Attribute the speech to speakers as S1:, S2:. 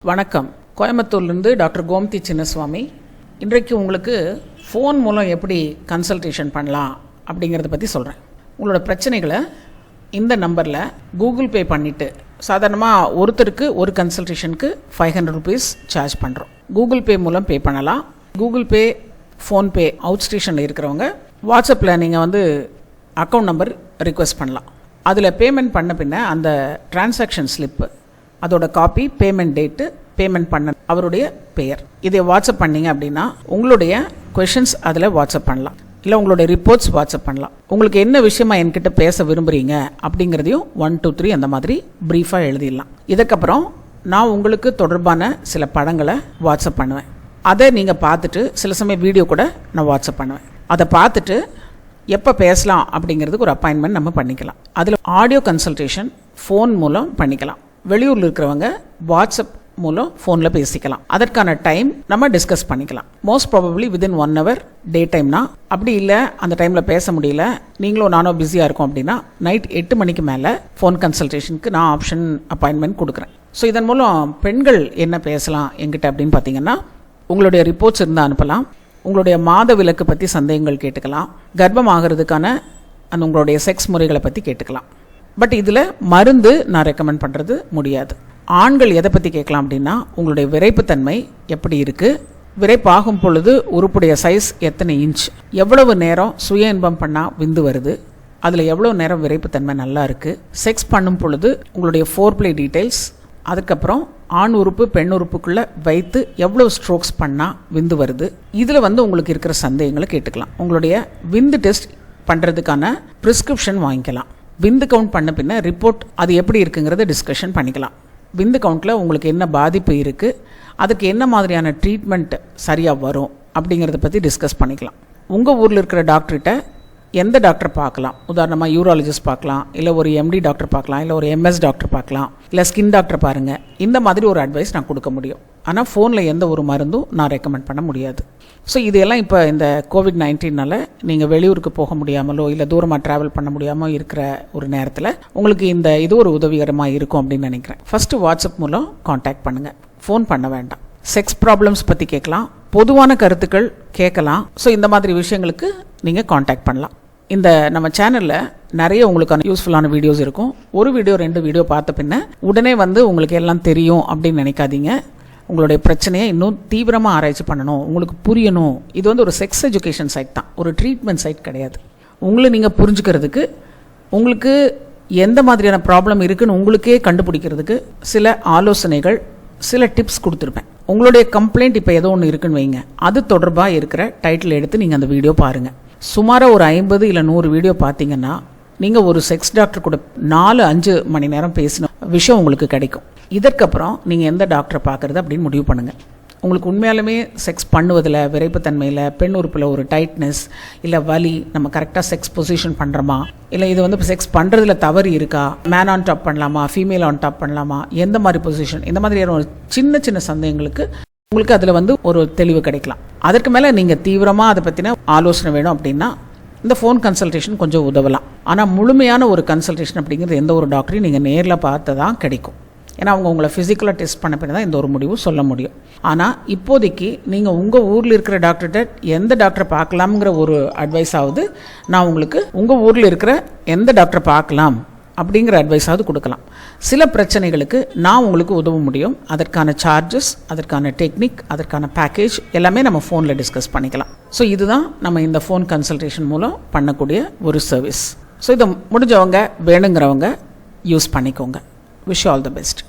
S1: வணக்கம். கோயம்புத்தூர்லேருந்து டாக்டர் கோமதி சின்னசுவாமி. இன்றைக்கு உங்களுக்கு ஃபோன் மூலம் எப்படி கன்சல்டேஷன் பண்ணலாம் அப்படிங்கிறத பற்றி சொல்கிறேன். உங்களோட பிரச்சனைகளை இந்த நம்பரில் கூகுள் பே பண்ணிவிட்டு, சாதாரணமாக ஒருத்தருக்கு ஒரு கன்சல்டேஷனுக்கு 500 rupees சார்ஜ் பண்ணுறோம். கூகுள் பே மூலம் பே பண்ணலாம். கூகுள் பே, ஃபோன்பே அவுட் ஸ்டேஷனில் இருக்கிறவங்க வாட்ஸ்அப்பில் நீங்கள் அக்கௌண்ட் நம்பர் ரிக்வெஸ்ட் பண்ணலாம். அதில் பேமெண்ட் பண்ண பின்ன அந்த டிரான்சாக்ஷன் ஸ்லிப்பு, அதோட காப்பி, பேமெண்ட் டேட்டு, பேமெண்ட் பண்ண அவருடைய பெயர், இதை வாட்ஸ்அப் பண்ணிங்க அப்படின்னா உங்களுடைய கொஷின்ஸ் அதில் வாட்ஸ்அப் பண்ணலாம். இல்லை உங்களுடைய ரிப்போர்ட்ஸ் வாட்ஸ்அப் பண்ணலாம். உங்களுக்கு என்ன விஷயமா என்கிட்ட பேச விரும்புகிறீங்க அப்படிங்கிறதையும் 1 2 3 அந்த மாதிரி ப்ரீஃபாக எழுதிடலாம். இதுக்கப்புறம் நான் உங்களுக்கு தொடர்பான சில படங்களை வாட்ஸ்அப் பண்ணுவேன். அதை நீங்கள் பார்த்துட்டு, சில சமயம் வீடியோ கூட நான் வாட்ஸ்அப் பண்ணுவேன். அதை பார்த்துட்டு எப்போ பேசலாம் அப்படிங்கிறதுக்கு ஒரு அப்பாயின்மெண்ட் நம்ம பண்ணிக்கலாம். அதில் ஆடியோ கன்சல்டேஷன் ஃபோன் மூலம் பண்ணிக்கலாம். வெளியூரில் இருக்கிறவங்க வாட்ஸ்அப் மூலம் ஃபோனில் பேசிக்கலாம். அதற்கான டைம் நம்ம டிஸ்கஸ் பண்ணிக்கலாம். மோஸ்ட் ப்ராபப்ளி வித்தின் 1 hour டே டைம்னா, அப்படி இல்லை அந்த டைமில் பேச முடியல, நீங்களும் நானும் பிஸியாக இருக்கோம் அப்படின்னா நைட் 8 மணிக்கு மேலே ஃபோன் கன்சல்டேஷனுக்கு நான் ஆப்ஷன் அப்பாயின்மெண்ட் கொடுக்குறேன். ஸோ இதன் மூலம் பெண்கள் என்ன பேசலாம் என்கிட்ட அப்படின்னு பார்த்தீங்கன்னா, உங்களுடைய ரிப்போர்ட்ஸ் இருந்தால் அனுப்பலாம். உங்களுடைய மாத விலக்கு பற்றி சந்தேகங்கள் கேட்டுக்கலாம். கர்ப்பம் ஆகிறதுக்கான உங்களுடைய செக்ஸ் முறைகளை பற்றி கேட்டுக்கலாம். பட் இதில் மருந்து நான் ரெக்கமெண்ட் பண்ணுறது முடியாது. ஆண்கள் எதை பற்றி கேட்கலாம் அப்படின்னா, உங்களுடைய விரைப்புத்தன்மை எப்படி இருக்குது, விரைப்பாகும் பொழுது உறுப்புடைய சைஸ் எத்தனை இன்ச், எவ்வளவு நேரம் சுய இன்பம் பண்ணால் விந்து வருது, அதில் எவ்வளோ நேரம் விரைப்புத்தன்மை நல்லா இருக்குது, செக்ஸ் பண்ணும் பொழுது உங்களுடைய ஃபோர்ப்ளே டீட்டெயில்ஸ், அதுக்கப்புறம் ஆண் உறுப்பு பெண் உறுப்புக்குள்ளே வைத்து எவ்வளோ ஸ்ட்ரோக்ஸ் பண்ணால் விந்து வருது, இதில் உங்களுக்கு இருக்கிற சந்தேகங்களை கேட்டுக்கலாம். உங்களுடைய விந்து டெஸ்ட் பண்ணுறதுக்கான ப்ரிஸ்கிரிப்ஷன் வாங்கிக்கலாம். விந்து கவுண்ட் பண்ண பின்ன ரிப்போர்ட் அது எப்படி இருக்குங்கிறத டிஸ்கஷன் பண்ணிக்கலாம். விந்து கவுண்டில் உங்களுக்கு என்ன பாதிப்பு இருக்குது, அதுக்கு என்ன மாதிரியான ட்ரீட்மெண்ட் சரியாக வரும் அப்படிங்கிறத பற்றி டிஸ்கஸ் பண்ணிக்கலாம். உங்கள் ஊரில் இருக்கிற டாக்டர்கிட்ட எந்த டாக்டர் பார்க்கலாம், உதாரணமாக யூராலஜிஸ்ட் பார்க்கலாம், இல்லை ஒரு எம்டி டாக்டர் பார்க்கலாம், இல்லை ஒரு எம்எஸ் டாக்டர் பார்க்கலாம், இல்லை ஸ்கின் டாக்டர் பாருங்கள். இந்த மாதிரி ஒரு அட்வைஸ் நான் கொடுக்க முடியும். ஆனால் ஃபோனில் எந்த ஒரு மருந்தும் நான் ரெக்கமெண்ட் பண்ண முடியாது. ஸோ இதெல்லாம் இப்போ இந்த COVID-19னால நீங்கள் வெளியூருக்கு போக முடியாமலோ இல்லை தூரமாக ட்ராவல் பண்ண முடியாமல் இருக்கிற ஒரு நேரத்தில் உங்களுக்கு இது ஒரு உதவிகரமாக இருக்கும் அப்படின்னு நினைக்கிறேன். ஃபஸ்ட்டு வாட்ஸ்அப் மூலம் காண்டாக்ட் பண்ணுங்கள். ஃபோன் பண்ண வேண்டாம். செக்ஸ் ப்ராப்ளம்ஸ் பற்றி கேட்கலாம், பொதுவான கருத்துக்கள் கேட்கலாம். ஸோ இந்த மாதிரி விஷயங்களுக்கு நீங்கள் காண்டாக்ட் பண்ணலாம். இந்த நம்ம சேனலில் நிறைய உங்களுக்கான யூஸ்ஃபுல்லான வீடியோஸ் இருக்கும். ஒரு வீடியோ 2 வீடியோ பார்த்த பின்ன உடனே உங்களுக்கு எல்லாம் தெரியும் அப்படின்னு நினைக்காதீங்க. உங்களுடைய பிரச்சனையை இன்னும் தீவிரமாக ஆராய்ச்சி பண்ணணும், உங்களுக்கு புரியணும். இது ஒரு செக்ஸ் எஜுகேஷன் சைட் தான், ஒரு ட்ரீட்மெண்ட் சைட் கிடையாது. உங்களை நீங்கள் புரிஞ்சுக்கிறதுக்கு, உங்களுக்கு எந்த மாதிரியான ப்ராப்ளம் இருக்குன்னு உங்களுக்கே கண்டுபிடிக்கிறதுக்கு சில ஆலோசனைகள், சில டிப்ஸ் கொடுத்துருப்பேன். உங்களுடைய கம்ப்ளைண்ட் இப்போ ஏதோ ஒன்று இருக்குன்னு வைங்க, அது தொடர்பாக இருக்கிற டைட்டில் எடுத்து நீங்கள் அந்த வீடியோ பாருங்கள். சுமாராக ஒரு 50 இல்லை 100 வீடியோ பார்த்தீங்கன்னா நீங்கள் ஒரு செக்ஸ் டாக்டர் கூட 4-5 மணி நேரம் பேசின விஷயம் உங்களுக்கு கிடைக்கும். இதற்கப்புறம் நீங்கள் எந்த டாக்டரை பார்க்குறது அப்படின்னு முடிவு பண்ணுங்கள். உங்களுக்கு உண்மையாலுமே செக்ஸ் பண்ணுவதில், விரைப்புத்தன்மையில், பெண் உறுப்பில் ஒரு டைட்னஸ் இல்லை வலி, நம்ம கரெக்டாக செக்ஸ் பொசிஷன் பண்ணுறோமா, இல்லை இது செக்ஸ் பண்ணுறதுல தவறு இருக்கா, மேன் ஆன் டாப் பண்ணலாமா, ஃபீமேல் ஆன் டாப் பண்ணலாமா, எந்த மாதிரி பொசிஷன், இந்த மாதிரியான ஒரு சின்ன சின்ன சந்தேகங்களுக்கு உங்களுக்கு அதில் ஒரு தெளிவு கிடைக்கலாம். அதற்கு மேலே நீங்கள் தீவிரமாக அதை பற்றின ஆலோசனை வேணும் அப்படின்னா இந்த ஃபோன் கன்சல்டேஷன் கொஞ்சம் உதவலாம். ஆனால் முழுமையான ஒரு கன்சல்டேஷன் அப்படிங்கிறது எந்த ஒரு டாக்டரையும் நீங்கள் நேரில் பார்த்து தான் கிடைக்கும். ஏன்னா அவங்க உங்களை ஃபிசிக்கலாக டெஸ்ட் பண்ண பின்ன தான் இந்த ஒரு முடிவு சொல்ல முடியும். ஆனால் இப்போதைக்கு நீங்கள் உங்கள் ஊரில் இருக்கிற டாக்டர்கிட்ட எந்த டாக்டரை பார்க்கலாம்ங்கிற ஒரு அட்வைஸாவது நான் உங்களுக்கு உங்கள் ஊரில் இருக்கிற எந்த டாக்டரை பார்க்கலாம் அப்படிங்கிற அட்வைஸாவது கொடுக்கலாம். சில பிரச்சனைகளுக்கு நான் உங்களுக்கு உதவ முடியும். அதற்கான சார்ஜஸ், அதற்கான டெக்னிக், அதற்கான பேக்கேஜ் எல்லாமே நம்ம ஃபோனில் டிஸ்கஸ் பண்ணிக்கலாம். ஸோ இதுதான் நம்ம இந்த ஃபோன் கன்சல்டேஷன் மூலம் பண்ணக்கூடிய ஒரு சர்வீஸ். ஸோ இதை முடிஞ்சவங்க, வேணுங்கிறவங்க யூஸ் பண்ணிக்கோங்க. Wish all the best.